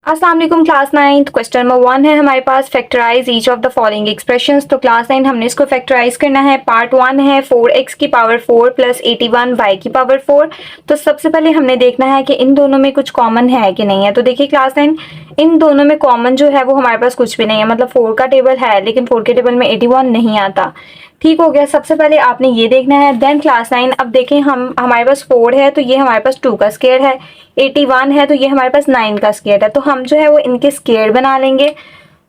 अस्सलाम वालेकुम class 9th question number 1 है हमारे पास factorise each of the following expressions. तो क्लास 9 हमने इसको फैक्टराइज करना है। पार्ट 1 है 4x की पावर 4 प्लस 81 y की पावर 4। तो सबसे पहले हमने देखना है कि इन दोनों में कुछ कॉमन है कि नहीं है। तो देखिए क्लास 9 इन दोनों में कॉमन जो है वो हमारे पास कुछ भी नहीं है, मतलब 4 का टेबल है लेकिन 4 के टेबल में 81 नहीं आता। ठीक हो गया, सबसे पहले आपने ये देखना है। देन क्लास 9 अब देखें हम हमारे पास 4 है तो ये हमारे पास 2 का स्क्वायर है, 81 है तो ये हमारे पास 9 का स्क्वायर है। तो हम जो है वो इनके स्क्वायर बना लेंगे।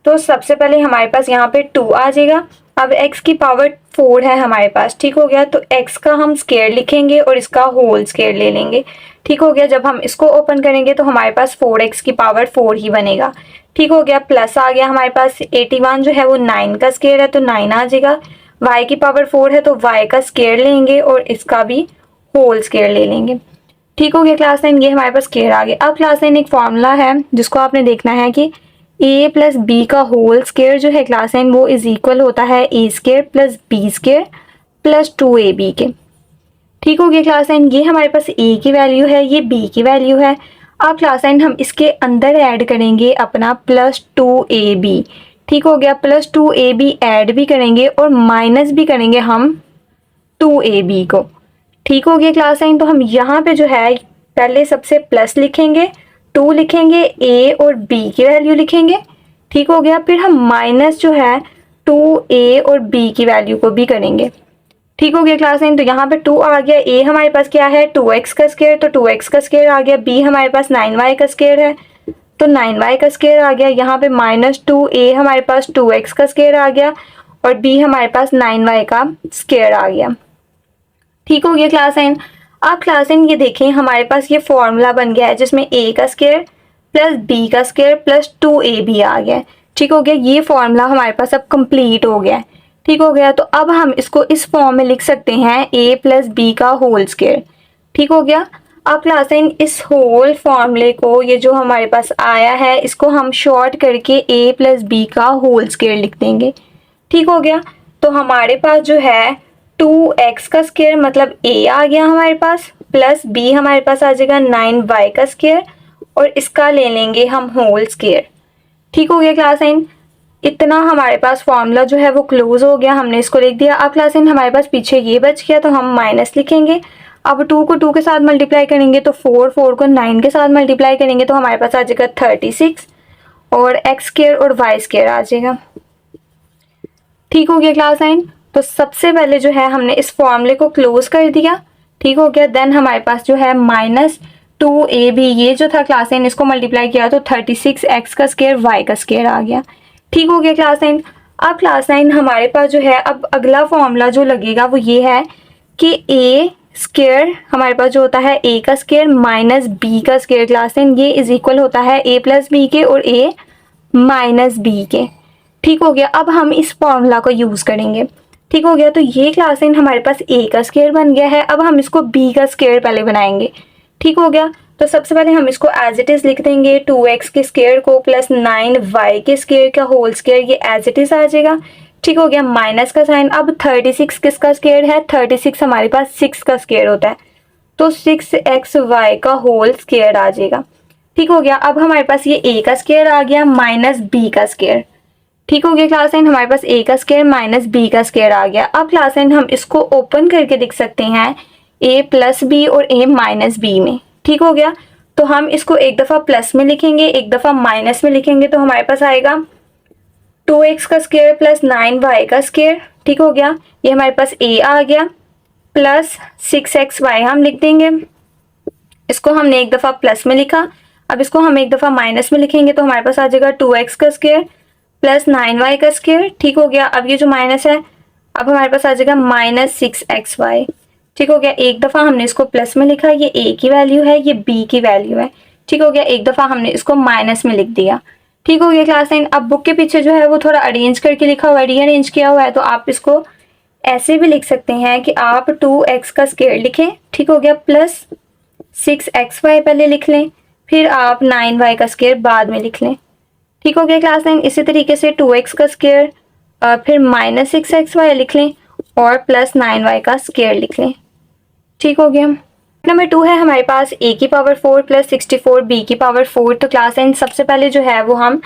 तो सबसे पहले हमारे पास यहाँ पे 2 आ जाएगा। अब x की पावर 4 है हमारे पास, ठीक हो गया। तो x का हम स्क्वायर लिखेंगे और इसका होल स्क्वायर ले लेंगे, ठीक हो गया। जब हम इसको ओपन करेंगे तो हमारे पास 4x की पावर 4 ही बनेगा, ठीक हो गया। प्लस आ गया हमारे पास 81 जो है वो 9 का स्क्वायर है तो 9 आ जाएगा। y की पावर 4 है तो y का स्क्वायर लेंगे और इसका भी होल स्क्वायर ले लेंगे, ठीक हो गया। क्लास 9 ये हमारे पास स्क्वायर आ गया। अब क्लास 9 एक फॉर्मूला है जिसको आपने देखना है कि a प्लस बी का होल स्क्वायर जो है क्लास 9 वो इज इक्वल होता है a square plus B square plus 2ab के, ठीक हो गया। क्लास 9 ये हमारे पास a की वैल्यू है, ये b की वैल्यू है। अब क्लास 9 हम इसके अंदर ऐड करेंगे अपना प्लस 2ab, ठीक हो गया। प्लस 2ab ऐड भी करेंगे और माइनस भी करेंगे हम 2ab को, ठीक हो गया। क्लास 9 तो हम यहाँ पे जो है पहले सबसे प्लस लिखेंगे, 2 लिखेंगे, a और b की वैल्यू लिखेंगे, ठीक हो गया। फिर हम माइनस जो है 2a और b की वैल्यू को भी करेंगे, ठीक हो गया। क्लास 9 तो यहाँ पे 2 आ गया, a हमारे पास क्या है 2x का स्क्वायर तो 2x का स्क्वायर आ गया, b हमारे पास 9y का स्क्वायर है तो 9y का स्क्वायर आ गया। यहाँ पे माइनस 2a हमारे पास 2x का स्क्वायर आ गया और b हमारे पास 9y का स्क्वायर आ गया, ठीक हो गया। क्लास 9 अब क्लास 9 ये देखें हमारे पास ये फॉर्मूला बन गया है जिसमें a का स्क्वायर प्लस b का स्क्वायर प्लस 2ab आ गया, ठीक हो गया। ये फॉर्मूला हमारे पास अब कंप्लीट हो गया है, ठीक हो गया। तो अब हम इसको इस फॉर्म में लिख सकते हैं a प्लस बी का होल स्क्वायर, ठीक हो गया। अब क्लास 9 इस होल फॉर्मूले को ये जो हमारे पास आया है इसको हम शॉर्ट करके a प्लस बी का होल स्क्वायर लिख देंगे, ठीक हो गया। तो हमारे पास जो है 2x का स्क्वायर मतलब a आ गया हमारे पास, प्लस b हमारे पास आ जाएगा 9y का स्क्वायर और इसका ले लेंगे हम होल स्क्वायर, ठीक हो गया। क्लास 9 इतना हमारे पास फॉर्मूला जो है वो क्लोज हो गया, हमने इसको लिख दिया। अब क्लास 9 हमारे पास पीछे ये बच गया तो हम माइनस लिखेंगे। अब 2 को 2 के साथ मल्टीप्लाई करेंगे तो 4 को 9 के साथ मल्टीप्लाई करेंगे तो हमारे पास आ जाएगा 36 और x स्क्वायर और y स्क्वायर आ जाएगा, ठीक हो गया। क्लास 9 तो सबसे पहले जो है हमने इस फॉर्मूले को क्लोज कर दिया, ठीक हो गया। देन हमारे पास जो है माइनस 2ab ये जो था क्लास 9 इसको मल्टीप्लाई किया तो 36x का स्क्वायर y का स्क्वायर आ गया, ठीक हो गया। क्लास 9 अब क्लास 9 हमारे पास जो है अब अगला फॉर्मूला जो लगेगा वो ये है कि a स्क्वायर हमारे पास जो होता है a का स्क्वायर माइनस b का स्क्वायर क्लास 9 ये इज इक्वल होता है a प्लस बी के और a माइनस बी के, ठीक हो गया। अब हम इस फॉर्मूला को यूज़ करेंगे, ठीक हो गया। तो ये क्लास 9 हमारे पास a का स्क्वायर बन गया है। अब हम इसको b का स्क्वायर पहले बनाएंगे, ठीक हो गया। तो सबसे पहले हम इसको एज इट इज़ लिख देंगे 2x के स्क्वायर को प्लस 9y के स्क्वायर का होल स्क्वायर ये एज इट इज़ आ जाएगा, ठीक हो गया। माइनस का साइन, अब 36 किसका स्क्वायर है 36 हमारे पास 6 का स्क्वायर होता है तो 6xy का होल स्क्वायर आ जाएगा, ठीक हो गया। अब हमारे पास ये a का स्क्वायर आ गया माइनस b का स्क्वायर, ठीक हो गया। क्लास 9 हमारे पास a का स्क्वायर माइनस b का स्क्वायर आ गया। अब क्लास 9 हम इसको ओपन करके लिख सकते हैं a प्लस बी और a माइनस बी में, ठीक हो गया। तो हम इसको एक दफ़ा प्लस में लिखेंगे एक दफ़ा माइनस में लिखेंगे तो हमारे पास आएगा 2x का स्क्वायर प्लस 9y का स्क्वायर, ठीक हो गया। ये हमारे पास a आ गया प्लस 6xy हम लिख देंगे। इसको हमने एक दफ़ा प्लस में लिखा, अब इसको हम एक दफ़ा माइनस में लिखेंगे तो हमारे पास आ जाएगा 2x का स्क्वायर प्लस 9y का स्क्वायर, ठीक हो गया। अब ये जो माइनस है अब हमारे पास आ जाएगा माइनस 6xy, ठीक हो गया। एक दफ़ा हमने इसको प्लस में लिखा, ये a की वैल्यू है ये b की वैल्यू है, ठीक हो गया। एक दफ़ा हमने इसको माइनस में लिख दिया, ठीक हो गया। क्लास 9 अब बुक के पीछे जो है वो थोड़ा अरेंज करके लिखा हुआ है, रीअरेंज किया हुआ है तो आप इसको ऐसे भी लिख सकते हैं कि आप 2x का स्क्वायर लिखें, ठीक हो गया, प्लस 6xy पहले लिख लें फिर आप 9y का स्क्वायर बाद में लिख लें, ठीक हो गया। क्लास 9 इसी तरीके से 2x का स्क्वायर फिर माइनस 6xy लिख लें और प्लस 9y का स्क्वायर लिख लें, ठीक हो गया। नंबर 2 है हमारे पास a की पावर 4 प्लस 64 b की पावर 4। तो क्लास एन सबसे पहले जो है वो हम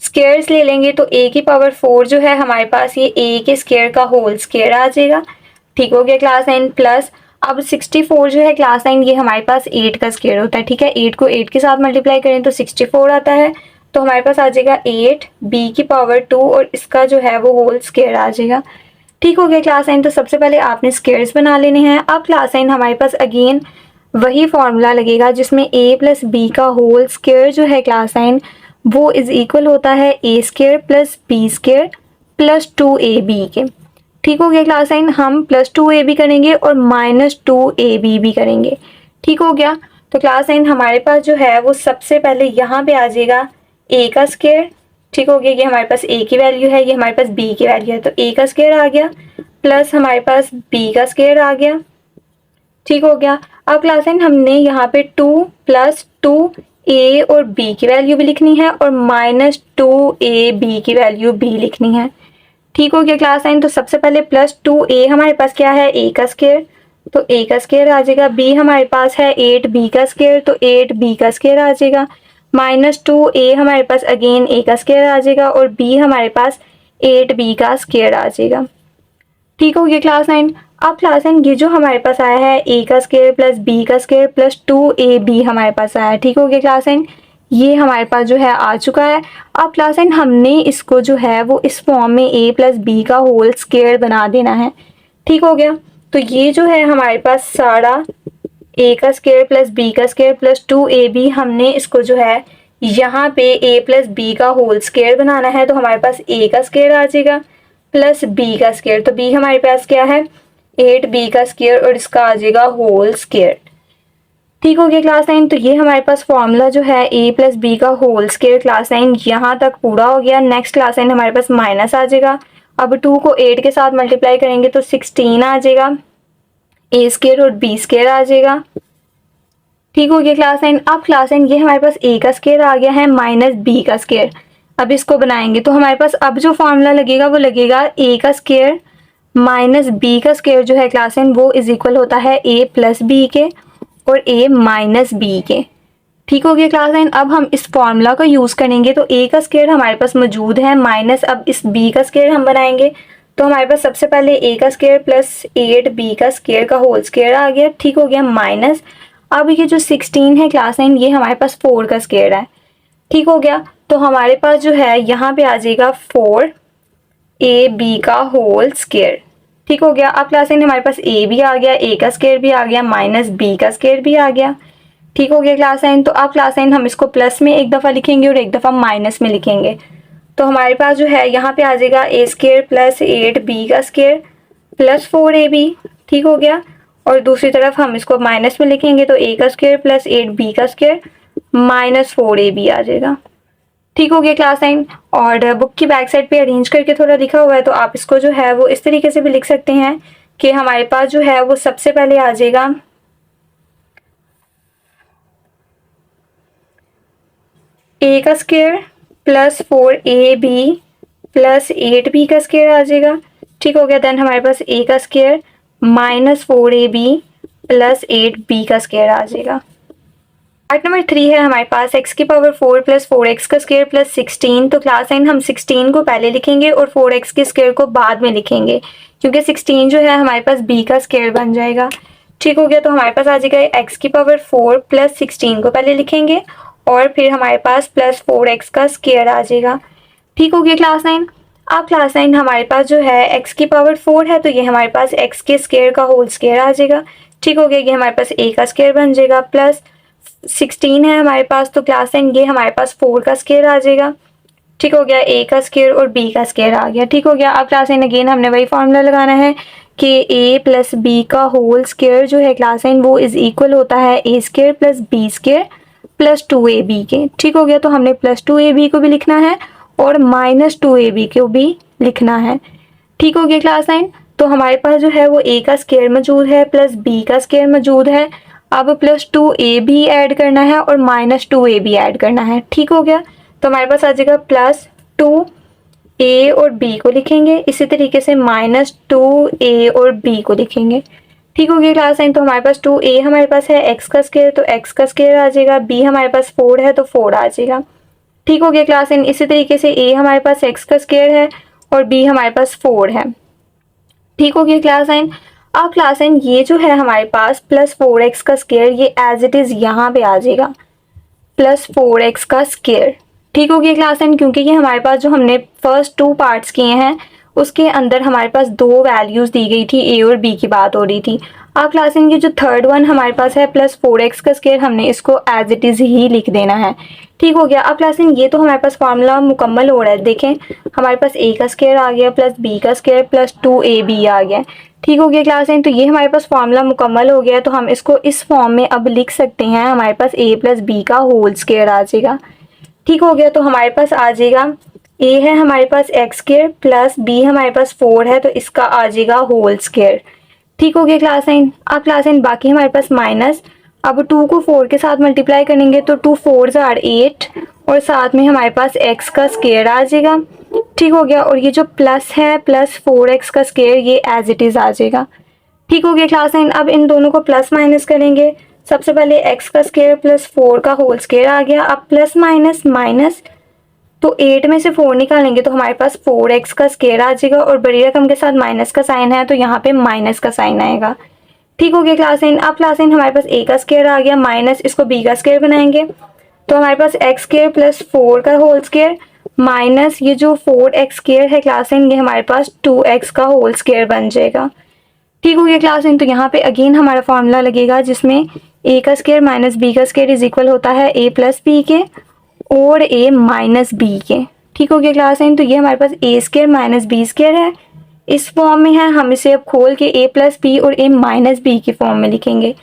स्केयर्स ले लेंगे। तो a की पावर 4 जो है हमारे पास ये a के स्केयर का होल स्केयर आ जाएगा। ठीक हो गया क्लास एन। प्लस अब 64 जो है क्लास एन ये हमारे पास 8 का स्केयर होता है। ठीक है, 8 को 8 के साथ मल्टीप्लाई करें तो 64 आता है। तो हमारे पास आ जाएगा 8 b की पावर 2 और इसका जो है वो होल स्केयर आ जाएगा। ठीक हो गया क्लास नाइन। तो सबसे पहले आपने स्केयर्स बना लेने हैं। अब क्लास नाइन हमारे पास अगेन वही फॉर्मूला लगेगा जिसमें a प्लस बी का होल स्केयर जो है क्लास नाइन वो इज इक्वल होता है a square plus b square plus 2ab के। ठीक हो गया क्लास नाइन। हम प्लस 2ab करेंगे और माइनस 2ab भी करेंगे। ठीक हो गया। तो क्लास नाइन हमारे पास जो है वो सबसे पहले यहाँ पे आ जाएगा a का स्केयर। ठीक हो गया, ये हमारे पास a की वैल्यू है, ये हमारे पास b की वैल्यू है। तो a का स्केयर आ गया प्लस हमारे पास b का स्केयर आ गया। ठीक हो गया। अब क्लास नाइन हमने यहाँ पे 2 प्लस 2a और b की वैल्यू भी लिखनी है और माइनस 2ab की वैल्यू भी लिखनी है। ठीक हो गया क्लास नाइन। तो सबसे पहले प्लस 2a हमारे पास क्या है a का स्केयर, तो a का स्केयर आ जाएगा। b हमारे पास है 8b का स्केयर, तो 8b का स्केयर आ जाएगा। माइनस 2a हमारे पास अगेन a का स्केयर आ जाएगा और b हमारे पास 8b का स्केयर आ जाएगा। ठीक हो गया क्लास नाइन। अब क्लास नाइन ये जो हमारे पास आया है a का स्केयर प्लस b का स्केयर प्लस 2ab हमारे पास आया है। ठीक हो गया क्लास नाइन, ये हमारे पास जो है आ चुका है। अब क्लास नाइन हमने इसको जो है वो इस फॉर्म में a प्लस बी का होल स्केयर बना देना है। ठीक हो गया। तो ये जो है हमारे पास सारा a का स्केयर प्लस b का स्केयर प्लस 2ab हमने इसको जो है यहाँ पे a प्लस बी का होल स्केयर बनाना है। तो हमारे पास a का स्केयर आ जाएगा प्लस b का स्केयर, तो b हमारे पास क्या है 8b का स्केयर और इसका आ जाएगा होल स्केयर। ठीक हो गया क्लास नाइन। तो ये हमारे पास फॉर्मूला जो है a प्लस बी का होल स्केयर क्लास नाइन यहाँ तक पूरा हो गया। नेक्स्ट क्लास नाइन हमारे पास माइनस आ जाएगा। अब 2 को 8 के साथ मल्टीप्लाई करेंगे तो 16 आ जाएगा, a स्केयर और b स्केयर आ जाएगा। ठीक हो गया क्लास नाइन। अब क्लास नाइन ये हमारे पास a का स्केयर आ गया है माइनस b का स्केयर। अब इसको बनाएंगे तो हमारे पास अब जो फॉर्मूला लगेगा वो लगेगा a का स्केयर माइनस b का स्केयर जो है क्लास नाइन वो इज इक्वल होता है a प्लस b के और a माइनस b के। ठीक हो गया क्लास नाइन। अब हम इस फॉर्मूला का यूज़ करेंगे तो a का स्केयर हमारे पास मौजूद है माइनस अब इस b का स्केयर हम बनाएंगे तो हमारे पास सबसे पहले a का स्केयर प्लस 8b का स्केयर का होल स्केयर आ गया। ठीक हो गया माइनस अब ये जो 16 है क्लास नाइन ये हमारे पास 4 का स्केयर है। ठीक हो गया। तो हमारे पास जो है यहाँ पे आ जाएगा 4ab का होल स्केयर। ठीक हो गया। अब क्लास नाइन हमारे पास a भी आ गया, a का स्केयर भी आ गया, माइनस b का स्केयर भी आ गया। ठीक हो गया क्लास नाइन। तो अब क्लास नाइन हम इसको प्लस में एक दफ़ा लिखेंगे और एक दफ़ा माइनस में लिखेंगे। तो हमारे पास जो है यहाँ पे आ जाएगा a स्केयर प्लस 8b का स्केयर प्लस 4ab। ठीक हो गया। और दूसरी तरफ हम इसको माइनस में लिखेंगे तो a का स्केयर प्लस 8b का स्केयर माइनस 4ab आ जाएगा। ठीक हो गया क्लास नाइन। और बुक की बैक साइड पे अरेंज करके थोड़ा लिखा हुआ है तो आप इसको जो है वो इस तरीके से भी लिख सकते हैं कि हमारे पास जो है वो सबसे पहले आ जाएगा a का square plus 4ab plus 8b का स्केयर आ जाएगा। ठीक हो गया। देन हमारे पास a का square minus 4ab plus 8b का स्केयर आ जाएगा। पार्ट नंबर 3 है हमारे पास x की पावर 4 प्लस 4x का स्केयर प्लस 16। तो क्लास नाइन हम 16 को पहले लिखेंगे और 4x के स्केयर को बाद में लिखेंगे क्योंकि 16 जो है हमारे पास b का स्केयर बन जाएगा। ठीक हो गया। तो हमारे पास आ जाएगा x की पावर 4 प्लस 16 को पहले लिखेंगे और फिर हमारे पास प्लस 4x का स्केयर आ जाएगा। ठीक हो गया क्लास नाइन। अब क्लास नाइन हमारे पास जो है x की पावर 4 है तो ये हमारे पास x के स्केयर का होल स्केयर आ जाएगा। ठीक हो गया। ये हमारे पास a का स्केयर बन जाएगा प्लस 16 है हमारे पास तो क्लास नाइन ये हमारे पास 4 का स्केयर आ जाएगा। ठीक हो गया। a का स्केयर और b का स्केयर आ गया। ठीक हो गया। अब क्लास नाइन अगेन हमने वही फॉर्मूला लगाना है कि a प्लस b का होल स्केयर जो है क्लास नाइन वो इज इक्वल होता है a square plus b square plus 2ab के। ठीक हो गया। तो हमने प्लस 2ab को भी लिखना है और माइनस 2ab को भी लिखना है। ठीक हो गया क्लास नाइन। तो हमारे पास जो है वो a का स्केयर मौजूद है प्लस b का स्केयर मौजूद है। अब प्लस 2ab ऐड करना है और माइनस 2ab ऐड करना है। ठीक हो गया। तो हमारे पास आ जाएगा प्लस 2a और b को लिखेंगे, इसी तरीके से माइनस 2a और b को लिखेंगे। ठीक हो गया क्लास 9। तो हमारे पास 2a हमारे पास है x का स्क्वायर, तो x का स्क्वायर आ जाएगा। b हमारे पास 4 है तो 4 आ जाएगा। ठीक हो गया क्लास 9। इसी तरीके से a हमारे पास x का स्क्वायर है और b हमारे पास 4 है। ठीक हो गया क्लास 9। अब क्लास 9 ये जो है हमारे पास प्लस 4x का स्क्वायर ये एज इट इज यहाँ पे आ जाएगा प्लस 4x का स्क्वायर। ठीक हो गया क्लास 9, क्योंकि ये हमारे पास जो हमने फर्स्ट 2 पार्ट्स किए हैं उसके अंदर हमारे पास 2 वैल्यूज दी गई थी, a और b की बात हो रही थी। अब क्लास 9 ये जो थर्ड वन हमारे पास है प्लस 4x का स्क्वायर, हमने इसको एज इट इज ही लिख देना है। ठीक हो गया। अब क्लास 9 ये तो हमारे पास फार्मूला मुकम्मल हो रहा है। देखें हमारे पास a का स्क्वायर आ गया प्लस b का स्क्वायर प्लस 2ab आ गया। ठीक हो गया क्लास 9। तो ये हमारे पास फार्मूला मुकम्मल हो गया, तो हम इसको इस फॉर्म में अब लिख सकते हैं। हमारे पास a प्लस बी का होल स्क्वायर आ जाएगा। ठीक हो गया। तो हमारे पास आ जाएगा a है हमारे पास x स्क्वायर प्लस b हमारे पास 4 है तो इसका आ जाएगा होल स्क्वायर। ठीक हो गया क्लास 9। अब क्लास 9 बाकी हमारे पास माइनस, अब 2 को 4 के साथ मल्टीप्लाई करेंगे तो 2 4 आर 8 और साथ में हमारे पास x का स्क्वायर आ जाएगा। ठीक हो गया। और ये जो प्लस है प्लस 4x का स्क्वायर ये एज इट इज आ जाएगा। ठीक हो गया क्लास 9। अब इन दोनों को प्लस माइनस करेंगे। सबसे पहले x का स्क्वायर प्लस 4 का होल स्क्वायर आ गया। अब प्लस माइनस माइनस, तो 8 में से 4 निकालेंगे तो हमारे पास 4x का स्क्वायर आ जाएगा और बड़ी रकम के साथ माइनस का साइन है तो यहाँ पे माइनस का साइन आएगा। ठीक हो गया क्लास 9। अब क्लास 9 हमारे पास a का स्क्वायर आ गया माइनस इसको b का स्क्वायर बनाएंगे तो हमारे पास x स्क्वायर प्लस 4 का होल स्क्वायर माइनस ये जो 4x स्क्वायर है क्लास 9 ये हमारे पास 2x का होल स्क्वायर बन जाएगा। ठीक हो गया क्लास 9। तो यहाँ पे अगेन हमारा फॉर्मूला लगेगा जिसमें a का स्क्वायर माइनस b का स्क्वायर इज इक्वल होता है a प्लस बी के और a माइनस बी के। ठीक हो गया क्लास 9। तो ये हमारे पास a square minus b square है, इस फॉर्म में है। हम इसे अब खोल के a प्लस बी और a माइनस बी की फॉर्म में लिखेंगे।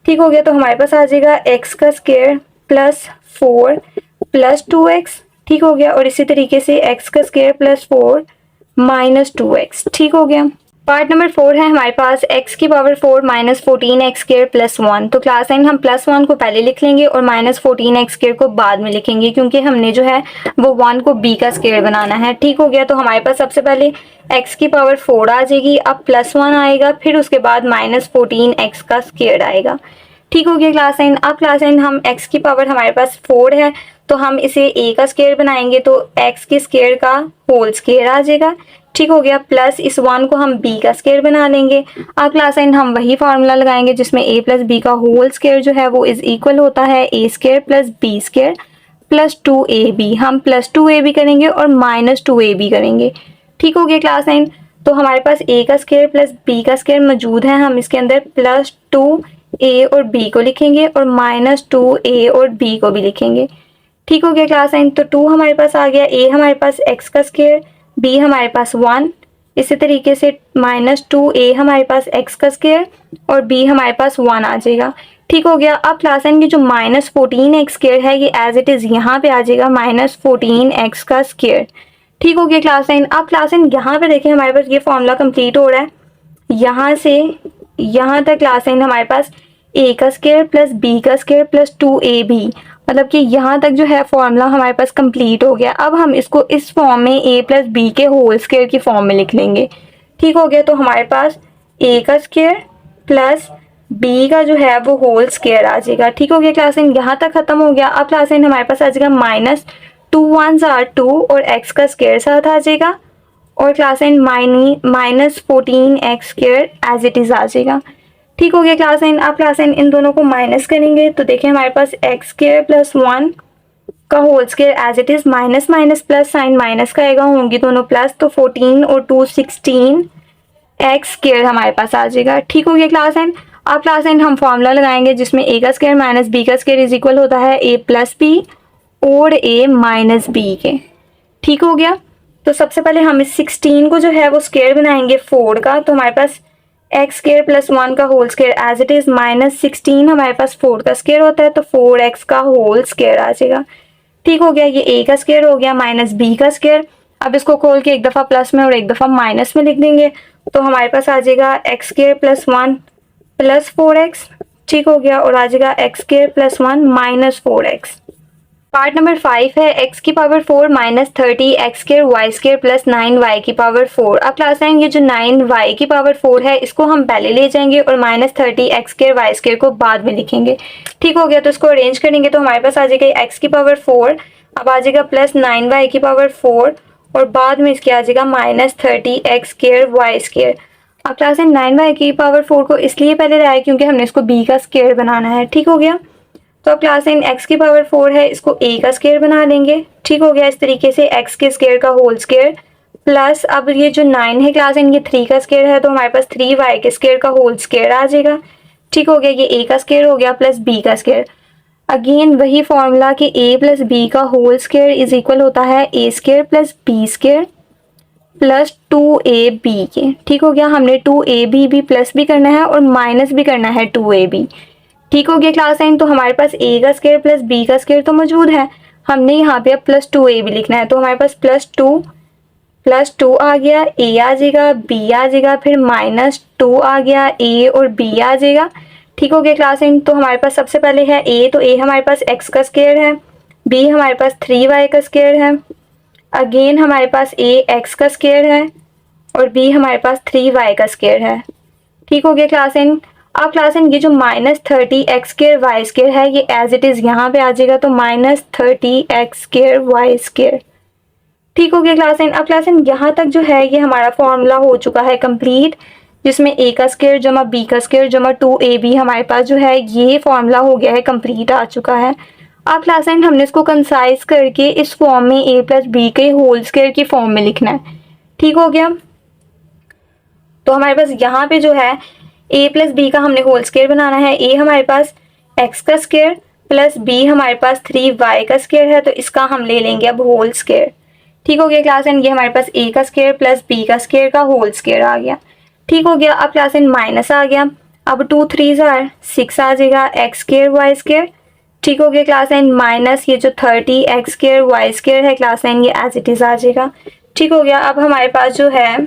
ठीक हो गया। तो हमारे पास आ जाएगा x का स्क्वायर प्लस 4 प्लस 2x। ठीक हो गया। और इसी तरीके से x का स्क्वायर प्लस 4 माइनस 2x। ठीक हो गया। पार्ट नंबर 4 है हमारे पास x की power 4 minus 14x square plus 1। तो क्लास 9 हम प्लस 1 को पहले लिख लेंगे और माइनस 14x स्क्वायर को बाद में लिखेंगे क्योंकि हमने जो है वो 1 को b का स्क्वायर बनाना है। ठीक हो गया। तो हमारे पास सबसे पहले x की पावर 4 आ जाएगी, अब प्लस 1 आएगा, फिर उसके बाद माइनस 14x का स्क्वायर आएगा। ठीक हो गया क्लास 9। अब क्लास 9 हम x की पावर हमारे पास 4 है तो हम इसे a का स्क्वायर बनाएंगे तो x के स्क्वायर का होल स्क्वायर आ जाएगा। ठीक हो गया। प्लस इस 1 को हम b का स्क्वायर बना लेंगे। अब क्लास 9 हम वही फार्मूला लगाएंगे जिसमें a प्लस बी का होल स्क्वायर जो है वो इज इक्वल होता है a square plus b square plus 2ab। हम प्लस 2ab करेंगे और माइनस 2ab करेंगे। ठीक हो गया क्लास 9। तो हमारे पास a का स्क्वायर प्लस b का स्क्वायर मौजूद है, हम इसके अंदर प्लस 2a और b को लिखेंगे और माइनस 2a और b को भी लिखेंगे। ठीक हो गया क्लास 9। तो 2 हमारे पास आ गया, a हमारे पास x का स्क्वायर, b हमारे पास 1, इसी तरीके से माइनस 2a हमारे पास x का स्क्वायर और b हमारे पास 1 आ जाएगा। ठीक हो गया। अब क्लास 9 की जो माइनस 14x स्क्वायर है ये एज इट इज़ यहाँ पे आ जाएगा माइनस 14x का स्क्वायर। ठीक हो गया क्लास 9। अब क्लास 9 यहाँ पे देखें हमारे पास ये फॉर्मूला कंप्लीट हो रहा है, यहाँ से यहाँ तक क्लास 9 हमारे पास a का स्क्वायर प्लस b का स्क्वायर प्लस 2ab, मतलब कि यहाँ तक जो है फॉर्मूला हमारे पास कंप्लीट हो गया। अब हम इसको इस फॉर्म में a प्लस बी के होल स्क्वायर की फॉर्म में लिख लेंगे। ठीक हो गया। तो हमारे पास a का स्क्वायर प्लस b का जो है वो होल स्क्वायर आ जाएगा। ठीक हो गया क्लास 9, यहाँ तक खत्म हो गया। अब क्लास 9 हमारे पास आ जाएगा माइनस 2 1s आर 2 और x का स्क्वायर साथ आ जाएगा और class 9 minus 14x square as it is आ जाएगा। ठीक हो गया क्लास 9। आप क्लास 9 इन दोनों को माइनस करेंगे तो देखिए हमारे पास x स्क्वायर प्लस 1 का whole square as it is minus minus plus sign minus का आएगा, होंगी दोनों प्लस, तो 14 और 2 16 x स्क्वायर हमारे पास आ जाएगा। ठीक हो गया क्लास 9। अब क्लास 9 हम फॉर्मूला लगाएंगे जिसमें a का स्क्वायर माइनस b का स्क्वायर इज इक्वल होता है a प्लस बी और a माइनस बी के। ठीक हो गया। तो सबसे पहले हम इस 16 को जो है वो स्क्वायर बनाएंगे 4 का, तो हमारे पास x स्क्वायर प्लस 1 का whole square as it is minus 16 हमारे पास 4 का स्क्वायर होता है तो 4x का होल स्क्वायर आ जाएगा। ठीक हो गया। ये a का स्क्वायर हो गया माइनस b का स्क्वायर, अब इसको खोल के एक दफ़ा प्लस में और एक दफ़ा माइनस में लिख देंगे तो हमारे पास आ जाएगा x square plus 1 plus 4x। ठीक हो गया। और आ जाएगा x square plus 1 minus 4x। Part number 5 है एक्स की power 4 minus 30 x square y square plus 9 y की पावर 4। अब क्लास 9 ये जो 9 वाई की पावर 4 है इसको हम पहले ले जाएंगे और minus 30 x square y square को बाद में लिखेंगे। ठीक हो गया, तो इसको अरेंज करेंगे तो हमारे पास आ जाएगा एक्स की पावर 4, अब आ जाएगा प्लस 9 वाई की पावर 4 और बाद में इसके आ जाएगा minus 30 x square y square. अब क्लास 9 वाई की पावर 4 को इसलिए पहले लाया क्योंकि हमने इसको बी का स्क्र बनाना है। ठीक हो गया, तो अब क्लास 9 एक्स की पावर 4 है इसको ए का स्क्वायर बना लेंगे। ठीक हो गया, इस तरीके से एक्स के स्क्वायर का होल स्क्वायर प्लस अब ये जो 9 है क्लास 9 ये 3 का स्क्वायर है तो हमारे पास 3 वाई के स्क्वायर का होल स्क्वायर आ जाएगा। ठीक हो गया, ये ए का स्क्वायर हो गया प्लस बी का स्क्वायर। अगेन वही फॉर्मूला कि ए प्लस बी का होल स्क्वायर इज इक्वल होता है A square plus B square plus 2ab के। ठीक हो गया, हमने 2ab भी प्लस भी करना है और माइनस भी करना है 2ab। ठीक हो गया क्लास 9, तो हमारे पास ए का स्क्वायर प्लस बी का स्क्वायर तो मौजूद है, हमने यहाँ पे अब प्लस 2ab लिखना है तो हमारे पास प्लस 2 आ गया, ए आ जाएगा, बी आ जाएगा, फिर माइनस 2 आ गया, ए और बी आ जाएगा। ठीक हो गया क्लास 9, तो हमारे पास सबसे पहले है ए, तो ए हमारे पास एक्स का स्क्वायर है, बी हमारे पास 3y का स्क्वायर है, अगेन हमारे पास ए एक्स का स्क्वायर है और बी हमारे पास 3y का स्क्वायर है। ठीक हो गया क्लास 9, अब क्लास 9 ये जो minus 30 x square Y square है ये एज इट इज़ यहाँ पे आ जाएगा तो minus 30 x square Y square. ठीक हो गया क्लास 9, अब क्लास 9 यहाँ तक जो है ये हमारा फॉर्मूला हो चुका है कंप्लीट, जिसमें ए का स्क्वायर जमा बी का स्क्वायर जमा 2ab हमारे पास जो है ये फॉर्मूला हो गया है, कंप्लीट आ चुका है। अब क्लास 9 हमने इसको कंसाइज करके इस फॉर्म में ए प्लस बी के होल स्क्वायर की फॉर्म में लिखना है। ठीक हो गया, तो हमारे पास यहाँ पे जो है ए प्लस बी का हमने होल स्क्वायर बनाना है। ए हमारे पास एक्स का स्क्वायर प्लस बी हमारे पास 3y का स्क्वायर है तो इसका हम ले लेंगे अब होल स्क्वायर। ठीक हो गया क्लास 9, ये हमारे पास ए का स्क्वायर प्लस बी का स्क्वायर का होल स्क्वायर आ गया। ठीक हो गया, अब क्लास 9 माइनस आ गया, अब 2 3 6 आ जाएगा एक्स स्क्वायर वाई स्क्वायर। ठीक हो गया क्लास 9, माइनस ये जो 30 एक्स स्क्वायर वाई स्क्वायर है क्लास 9 ये एज इट इज आ जाएगा। ठीक हो गया, अब हमारे पास जो है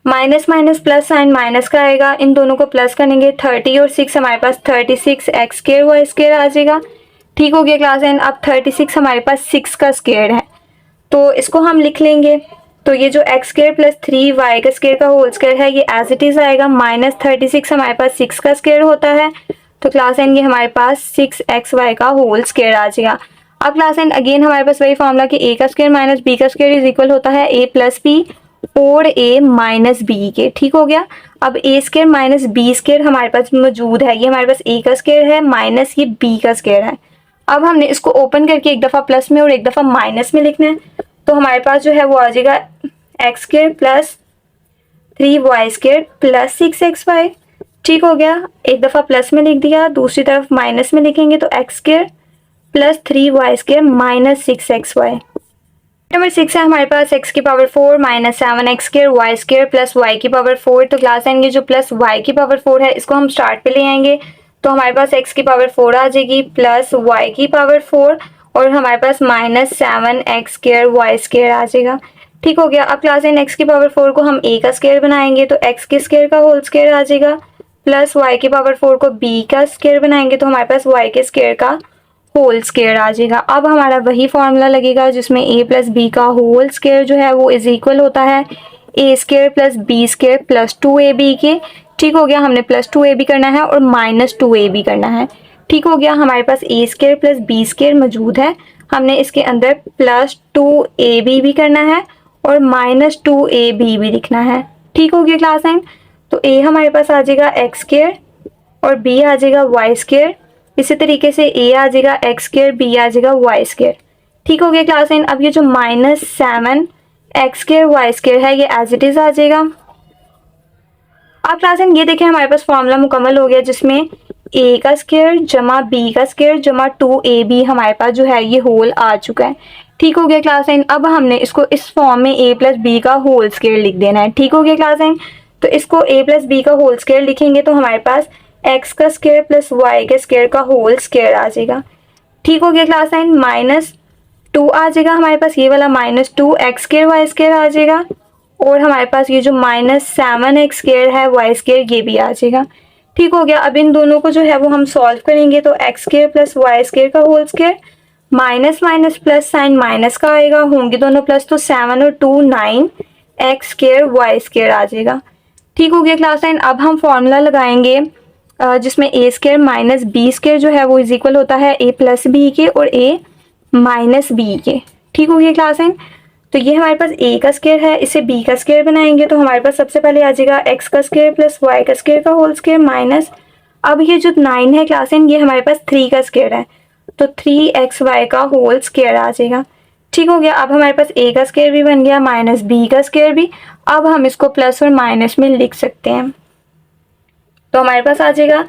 minus minus plus sign minus का आएगा, इन दोनों को प्लस करेंगे 30 और 6 हमारे पास 36 एक्स स्क्वायर वाई स्क्वायर आ जाएगा। ठीक हो गया क्लास 9, अब 36 हमारे पास 6 का स्क्वायर है तो इसको हम लिख लेंगे, तो ये जो एक्स स्क्वायर प्लस 3y का स्क्वायर का होल स्क्वायर है ये एज इट इज आएगा, माइनस 36 हमारे पास 6 का स्क्वायर होता है तो क्लास 9 ये हमारे पास 6xy का होल स्क्वायर आ जाएगा। अब क्लास 9 अगेन हमारे पास वही फॉर्मूला कि ए का स्क्वायर माइनस बी का स्क्वायर इज इक्वल होता है ए प्लस बी और ए माइनस बी के। ठीक हो गया, अब ए स्क्वायर माइनस बी स्क्वायर हमारे पास मौजूद है, ये हमारे पास ए का स्क्वायर है माइनस ये बी का स्क्वायर है। अब हमने इसको ओपन करके एक दफ़ा प्लस में और एक दफ़ा माइनस में लिखना है तो हमारे पास जो है वो आ जाएगा x square plus 3y square plus 6xy। ठीक हो गया, एक दफ़ा प्लस में लिख दिया, दूसरी तरफ माइनस में लिखेंगे तो x square plus 3y square minus 6xy। Number 6 है हमारे पास एक्स की power 4 minus 7 x square Y square plus y की पावर 4। तो क्लास 9 ये जो प्लस वाई की पावर 4 है इसको हम स्टार्ट पे ले आएंगे तो हमारे पास एक्स की पावर 4 आ जाएगी प्लस वाई की पावर 4 और हमारे पास minus 7 x square Y square आ जाएगा। ठीक हो गया, अब क्लास 9 एक्स की पावर 4 को हम ए का स्क्वायर बनाएंगे तो एक्स के स्क्वायर का होल स्क्वायर आ जाएगा प्लस वाई की पावर 4 को बी का स्क्वायर बनाएंगे तो हमारे पास वाई के स्क्वायर का होल स्क्वायर आ जाएगा। अब हमारा वही फॉर्मूला लगेगा जिसमें ए प्लस बी का होल स्क्वायर जो है वो इज इक्वल होता है A square plus B square plus 2ab के। ठीक हो गया, हमने प्लस 2ab करना है और माइनस 2ab करना है। ठीक हो गया, हमारे पास ए स्क्वायर प्लस बी स्क्वायर मौजूद है, हमने इसके अंदर प्लस 2ab भी करना है और माइनस 2ab भी लिखना है। ठीक हो गया क्लास 9, तो ए हमारे पास आ जाएगा एक्स स्क्वायर और बी आ जाएगा वाई स्क्वायर, इसी तरीके से ए आ जाएगा एक्स स्क्वायर बी आ जाएगा वाई स्क्वायर। ठीक हो गया क्लास 9, अब ये जो minus 7 x square Y square है ये एज इट इज आ जाएगा। अब क्लास 9 ये देखें हमारे पास फॉर्मूला मुकम्मल हो गया जिसमें ए का स्क्वायर जमा बी का स्क्वायर जमा 2ab हमारे पास जो है ये होल आ चुका है। ठीक हो गया क्लास 9, अब हमने इसको इस फॉर्म में ए प्लस बी का होल स्क्वायर लिख देना है। ठीक हो गया क्लास 9, तो इसको ए प्लस बी का होल स्क्वायर लिखेंगे तो हमारे पास एक्स का स्क्वायर प्लस वाई के स्क्वायर का होल स्क्वायर आ जाएगा। ठीक हो गया क्लास 9, माइनस 2 आ जाएगा हमारे पास, ये वाला minus 2 X square Y square आ जाएगा और हमारे पास ये जो माइनस 7 एक्स स्क्वायर है वाई स्क्वायर ये भी आ जाएगा। ठीक हो गया। अब इन दोनों को जो है वो हम सॉल्व करेंगे तो x square plus Y square का whole square, minus minus plus sign minus का आएगा, होंगे दोनों प्लस तो 7 और 2 9 एक्स स्क्वायर वाई स्क्वायर आ जाएगा। ठीक हो गया क्लास 9। अब हम फॉर्मूला लगाएंगे जिसमें ए स्क्वायर माइनस बी स्क्वायर जो है वो इज इक्वल होता है ए प्लस बी के और ए माइनस बी के। ठीक हो गया क्लास 9। तो ये हमारे पास ए का स्क्वायर है, इसे बी का स्क्वायर बनाएंगे तो हमारे पास सबसे पहले आ जाएगा एक्स का स्क्वायर प्लस वाई का स्क्वायर का होल स्क्वायर माइनस, अब ये जो 9 है क्लास 9 ये हमारे पास 3 का स्क्वायर है तो 3xy का होल स्क्वायर आ जाएगा। ठीक हो गया। अब हमारे पास ए का स्क्वायर भी बन गया माइनस बी का स्क्वायर भी। अब हम इसको प्लस और माइनस में लिख सकते हैं तो हमारे पास आ जाएगा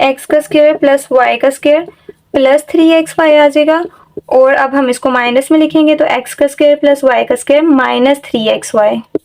एक्स का स्क्वायर प्लस वाई का स्क्वायर प्लस 3xy आ जाएगा, और अब हम इसको माइनस में लिखेंगे तो एक्स का स्क्वायर प्लस वाई का स्क्वायर माइनस 3xy।